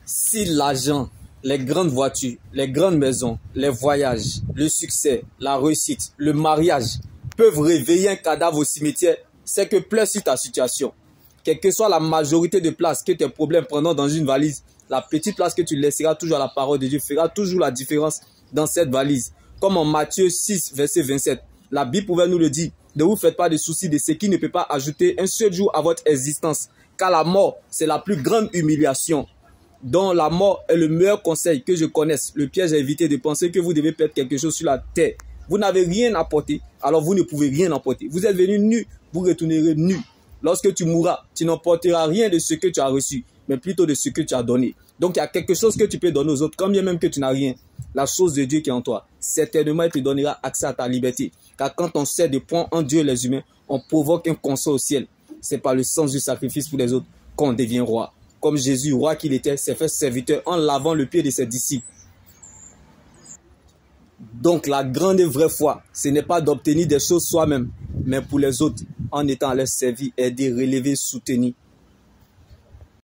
Si l'argent, les grandes voitures, les grandes maisons, les voyages, le succès, la réussite, le mariage peuvent réveiller un cadavre au cimetière, c'est que pleure sur ta situation. Quelle que soit la majorité de places que tes problèmes prendront dans une valise, la petite place que tu laisseras toujours à la parole de Dieu fera toujours la différence dans cette valise. Comme en Matthieu 6, verset 27, la Bible pouvait nous le dire. Ne vous faites pas de soucis de ce qui ne peut pas ajouter un seul jour à votre existence. Car la mort, c'est la plus grande humiliation. Donc la mort est le meilleur conseil que je connaisse. Le piège à éviter de penser que vous devez perdre quelque chose sur la terre. Vous n'avez rien apporté, alors vous ne pouvez rien emporter. Vous êtes venu nu, vous retournerez nu. Lorsque tu mourras, tu n'emporteras rien de ce que tu as reçu, mais plutôt de ce que tu as donné. Donc il y a quelque chose que tu peux donner aux autres, quand bien même que tu n'as rien. La chose de Dieu qui est en toi, certainement il te donnera accès à ta liberté. Car quand on sait de point en Dieu les humains, on provoque un consort au ciel. C'est par le sens du sacrifice pour les autres qu'on devient roi. Comme Jésus, roi qu'il était, s'est fait serviteur en lavant le pied de ses disciples. Donc la grande et vraie foi, ce n'est pas d'obtenir des choses soi-même, mais pour les autres, en étant à leur servir, aider, relever, soutenir.